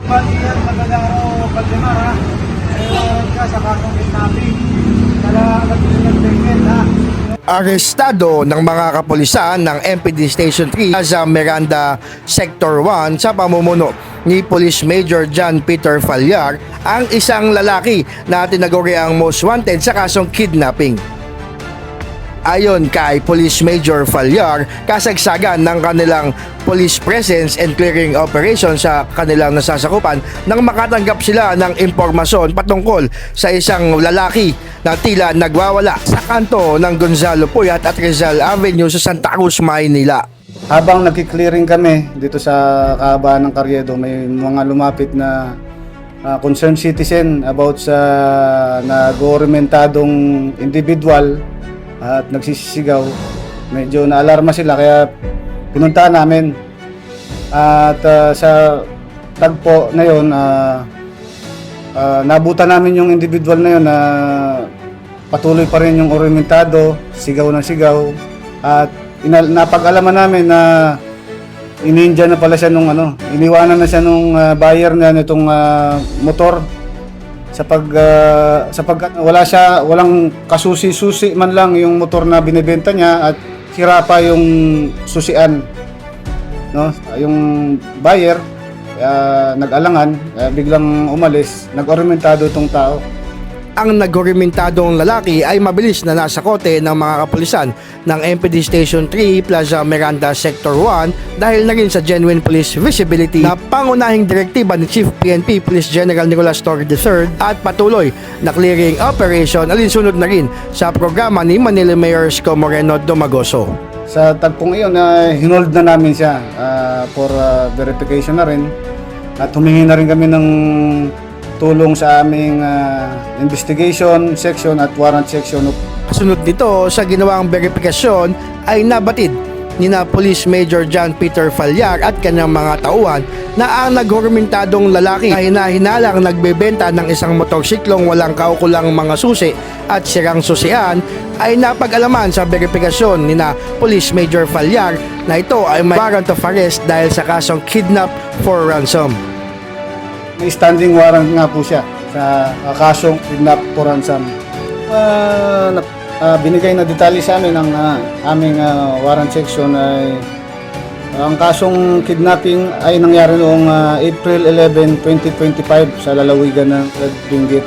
Balian, magandang araw, Valdemar, ha? Ka sa kasong kidnapping. Kala nagpilin ha? Arestado ng mga kapulisan ng MPD Station 3 sa Miranda Sector 1 sa pamumuno ni Police Major John Peter Fallar ang isang lalaki na tinaguri ang most wanted sa kasong kidnapping. Ayon kay Police Major Fallar, kasagsagan ng kanilang police presence and clearing operation sa kanilang nasasakupan nang makatanggap sila ng impormasyon patungkol sa isang lalaki na tila nagwawala sa kanto ng Gonzalo Puyat at Rizal Avenue sa Santa Cruz, Maynila. Habang nagki-clearing kami dito sa kahabaan ng Carriedo, may mga lumapit na concerned citizen about sa nag-orimentadong individual at nagsisisigaw. Medyo naalarma sila kaya pinuntahan namin. At sa tagpo na yun, nabutan namin yung individual na yun na patuloy pa rin yung orimentado, sigaw ng sigaw. At napag-alaman namin na ininja na pala siya nung iniwanan na siya nung buyer niya nitong motor. Sapagkat walang kasusi-susi man lang yung motor na binibenta niya at sira pa yung susian, no? Yung buyer nag-alangan, biglang umalis, nag-orimentado itong tao. Ang nagorimentadong lalaki ay mabilis na nasa kote ng mga kapulisan ng MPD Station 3 Plaza Miranda Sector 1 dahil na rin sa genuine police visibility na pangunahing direktiba ni Chief PNP Police General Nicolas Torre III at patuloy na clearing operation alinsunod na rin sa programa ni Manila Mayor Isko Moreno Domagoso. Sa tagpong iyon, hinold na namin siya for verification na rin at humingi na rin kami ng tulong sa aming investigation section at warrant section. Kasunod nito sa ginawang verifikasyon ay nabatid ni na Police Major John Peter Fallar at kanyang mga tauhan na ang nagorimentadong lalaki ay hinalang nagbebenta ng isang motorsiklong walang kaukulang mga susi at sirang susian ay napag-alaman sa verifikasyon ni na Police Major Fallar na ito ay may warrant of arrest dahil sa kasong kidnap for ransom. May standing warrant nga po siya sa kasong kidnap for ransom. Binigay na detalye sa amin ng aming warrant section ay ang kasong kidnapping ay nangyari noong April 11, 2025 sa lalawigan ng Benguet.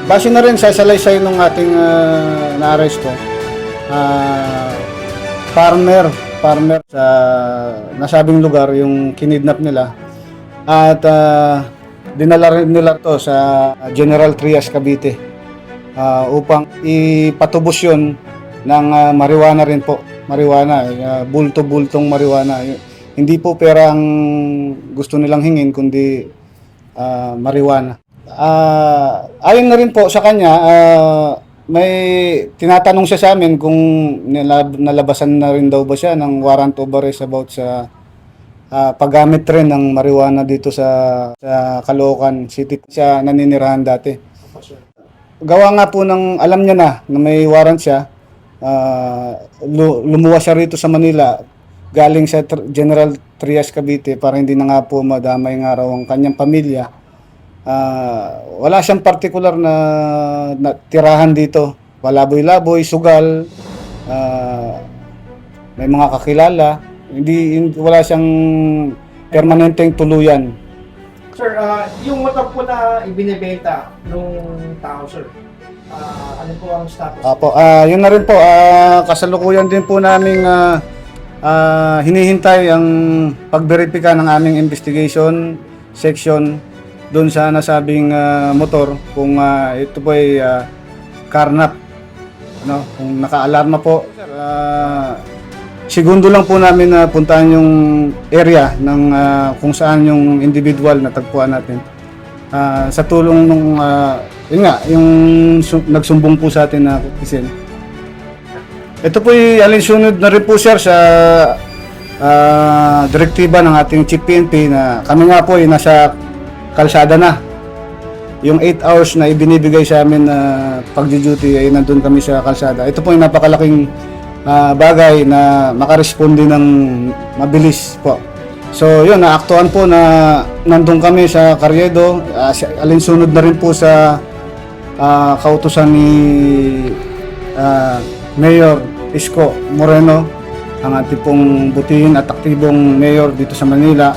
Base na rin sa salaysay ng ating naaresto, farmer sa nasabing lugar yung kinidnap nila at dinala rin nila to sa General Trias, Cavite upang ipatubos yun ng marijuana rin po. Marijuana, bulto-bultong marijuana. Hindi po pera ang gusto nilang hingin kundi marijuana. Ayon na rin po sa kanya, may tinatanong siya sa amin kung nalabasan na rin daw ba siya ng warrant of arrest about sa paggamit rin ng marijuana dito sa Caloocan City. Siya naninirahan dati. Gawa nga po ng alam niya na may warrant siya, lumuwas siya rito sa Manila galing sa General Trias, Cavite para hindi na nga po madamay nga raw ang kanyang pamilya. Wala siyang partikular na tirahan dito. Palaboy-laboy, sugal, may mga kakilala. Wala siyang permanenteng tuluyan. Sir, yung motor po na ibinebenta nung tao, sir, ano po ang status? Apo, yun na rin po, kasalukuyan din po namin hinihintay ang pagberipika ng aming investigation section doon sa nasabing motor kung ito po ay karnap, kung naka-alarma po. Segundo lang po namin na puntahan yung area ng kung saan yung individual na tagpuan natin. Sa tulong nung yung nagsumbong po sa atin na kutisin. Ito po ay alinsunod na rin po, sir, sa direktiba ng ating Chief PNP na kami nga po ay nasa kalsada na. Yung 8 hours na ibinibigay sa amin na pag-duty ay nandun kami sa kalsada. Ito po ay napakalaking bagay na makaresponde ng mabilis po. So yun, naaktuhan po na nandun kami sa Carriedo, alinsunod na rin po sa kautusan ni Mayor Isko Moreno, ang ating pong butihin at aktibong mayor dito sa Manila,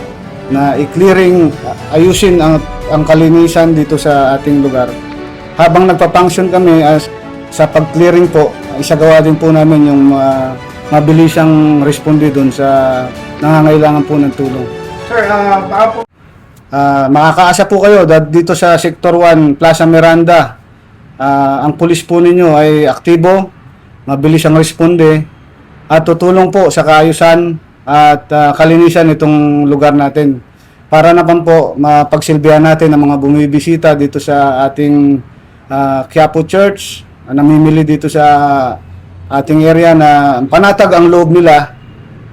na i-clearing, ayusin ang kalinisan dito sa ating lugar. Habang nagpa-function kami sa pag-clearing po, isagawa din po namin yung mabilisang responde doon sa nangangailangan po ng tulong. Sir, baka po Makakaasa po kayo dito sa Sector 1, Plaza Miranda. Ang pulis po ninyo ay aktibo, mabilis ang responde, at tutulong po sa kaayusan at kalinisan itong lugar natin. Para naman po mapagsilbihan natin ang mga bumibisita dito sa ating Quiapo Church, namimili dito sa ating area, na panatag ang loob nila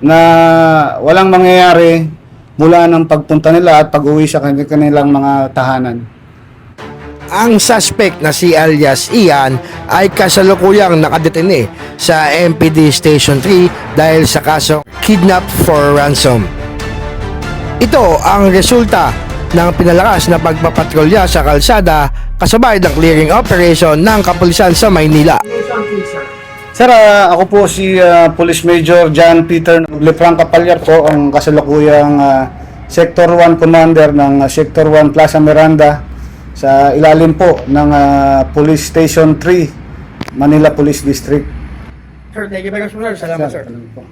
na walang mangyayari mula ng pagpunta nila at pag-uwi sa kanilang mga tahanan. ang suspect na si alias Ian ay kasalukuyang nakadetene sa MPD Station 3 dahil sa kaso kidnap for ransom. Ito ang resulta ng pinalakas na pagpapatrolya sa kalsada kasabay ng clearing operation ng kapulisan sa Maynila. Sir, ako po si Police Major John Peter Lefranca Palyar po, ang kasalukuyang Sector 1 Commander ng Sector 1 Plaza Miranda sa ilalim po ng Police Station 3, Manila Police District. Sir, thank you very much, sir. Salamat, sir. Salamat po.